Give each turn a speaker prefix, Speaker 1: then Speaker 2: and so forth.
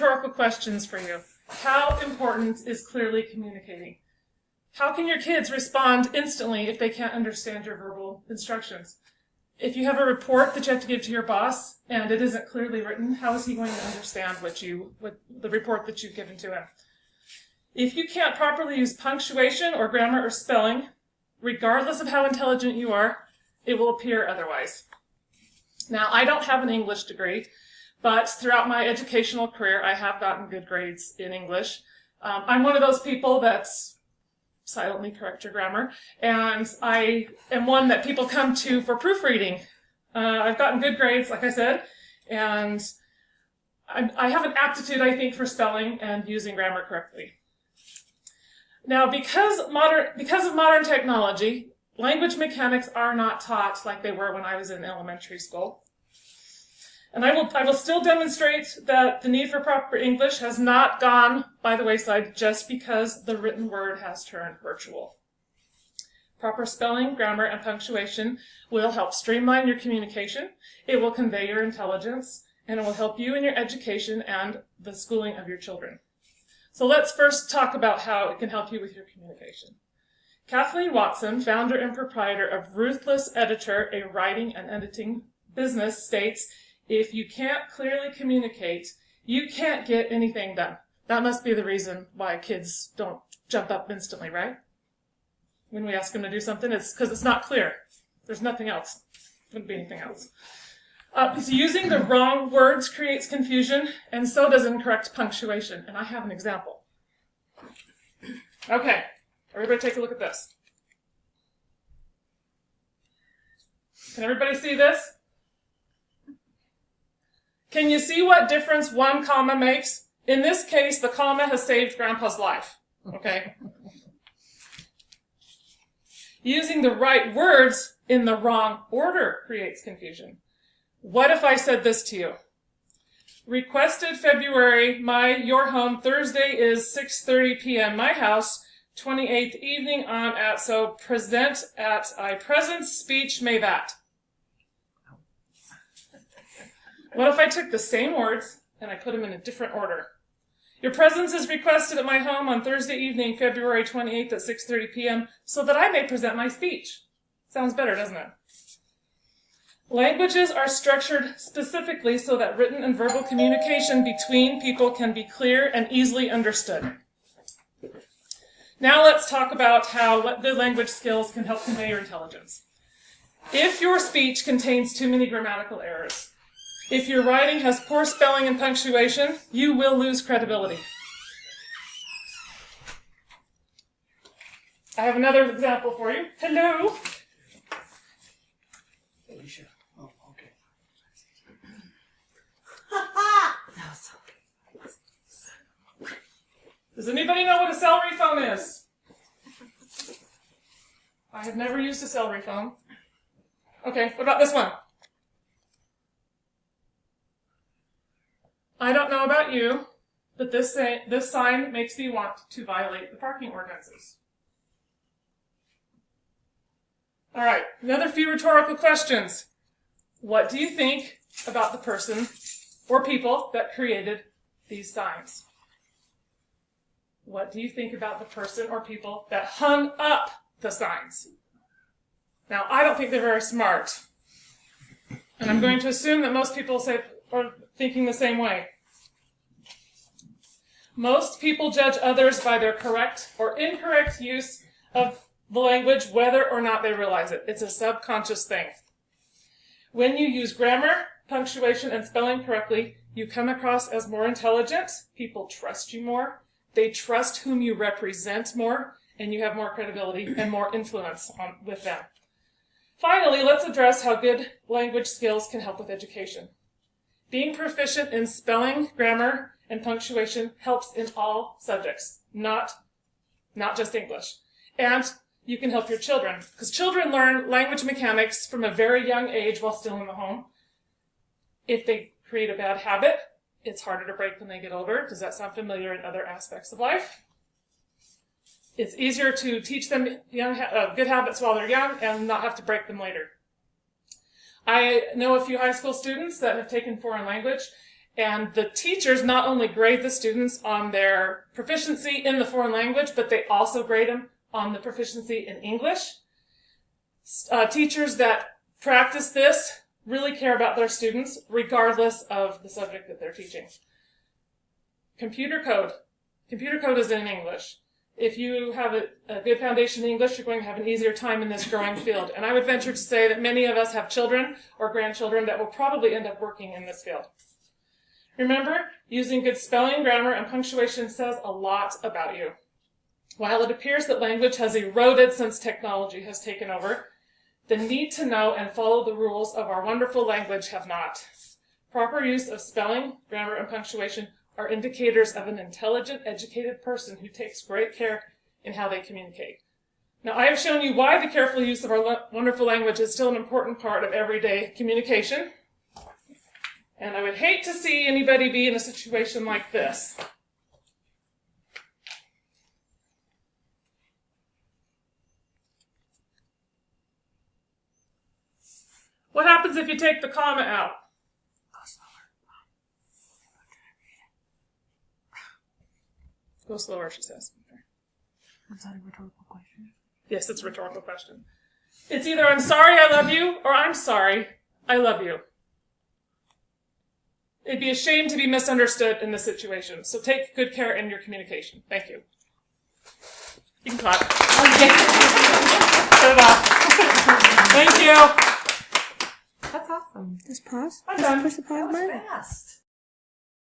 Speaker 1: rhetorical questions for you. How important is clearly communicating? How can your kids respond instantly if they can't understand your verbal instructions? If you have a report that you have to give to your boss and it isn't clearly written, how is he going to understand what the report that you've given to him? If you can't properly use punctuation or grammar or spelling, regardless of how intelligent you are, it will appear otherwise. Now, I don't have an English degree, but throughout my educational career, I have gotten good grades in English. I'm one of those people that's silently correct your grammar, and I am one that people come to for proofreading. I've gotten good grades, like I said, and I have an aptitude, I think, for spelling and using grammar correctly. Now, because of modern technology, language mechanics are not taught like they were when I was in elementary school. And I will still demonstrate that the need for proper English has not gone by the wayside just because the written word has turned virtual. Proper spelling, grammar, and punctuation will help streamline your communication. It will convey your intelligence, and it will help you in your education and the schooling of your children. So let's first talk about how it can help you with your communication. Kathleen Watson, founder and proprietor of Ruthless Editor, a writing and editing business, states, if you can't clearly communicate, you can't get anything done. That must be the reason why kids don't jump up instantly, right? When we ask them to do something, it's because it's not clear. There's nothing else. Wouldn't be anything else. Because using the wrong words creates confusion, and so does incorrect punctuation. And I have an example. Okay, everybody take a look at this. Can everybody see this? Can you see what difference one comma makes? In this case, the comma has saved Grandpa's life. Okay? Using the right words in the wrong order creates confusion. What if I said this to you? Requested February, your home, Thursday is 6:30 p.m. My house, 28th evening on at, so present at I present speech may that. What if I took the same words and I put them in a different order? Your presence is requested at my home on Thursday evening, February 28th at 6:30 p.m. so that I may present my speech. Sounds better, doesn't it? Languages are structured specifically so that written and verbal communication between people can be clear and easily understood. Now let's talk about how good language skills can help convey your intelligence. If your speech contains too many grammatical errors, if your writing has poor spelling and punctuation, you will lose credibility. I have another example for you. Hello.
Speaker 2: Alicia. Oh, okay.
Speaker 1: Does anybody know what a celery phone is? I have never used a celery phone. Okay, what about this one? I don't know about you, but this sign makes me want to violate the parking ordinances. All right, another few rhetorical questions. What do you think about the person or people that created these signs? What do you think about the person or people that hung up the signs? Now, I don't think they're very smart. And I'm going to assume that most people are thinking the same way. Most people judge others by their correct or incorrect use of the language, whether or not they realize it. It's a subconscious thing. When you use grammar, punctuation, and spelling correctly, you come across as more intelligent. People trust you more. They trust whom you represent more, and you have more credibility and more influence with them. Finally, let's address how good language skills can help with education. Being proficient in spelling, grammar, and punctuation helps in all subjects, not just English. And you can help your children, because children learn language mechanics from a very young age while still in the home. If they create a bad habit, it's harder to break when they get older. Does that sound familiar in other aspects of life? It's easier to teach them good habits while they're young and not have to break them later. I know a few high school students that have taken foreign language, And the teachers not only grade the students on their proficiency in the foreign language, but they also grade them on the proficiency in English. Teachers that practice this really care about their students, regardless of the subject that they're teaching. Computer code. Computer code is in English. If you have a good foundation in English, you're going to have an easier time in this growing field. And I would venture to say that many of us have children or grandchildren that will probably end up working in this field. Remember, using good spelling, grammar, and punctuation says a lot about you. While it appears that language has eroded since technology has taken over, the need to know and follow the rules of our wonderful language have not. Proper use of spelling, grammar, and punctuation are indicators of an intelligent, educated person who takes great care in how they communicate. Now, I have shown you why the careful use of our wonderful language is still an important part of everyday communication. And I would hate to see anybody be in a situation like this. What happens if you take the comma out? Go slower, she says.
Speaker 3: Is that a rhetorical question?
Speaker 1: Yes, it's a rhetorical question. It's either I'm sorry I love you or I'm sorry I love you. It'd be a shame to be misunderstood in this situation, so take good care in your communication. Thank you. You can clap. Okay. Shut it off. Thank you.
Speaker 3: That's awesome.
Speaker 4: Just pause.
Speaker 1: I'm
Speaker 4: Just
Speaker 1: done.
Speaker 4: push the pause button.
Speaker 3: Fast.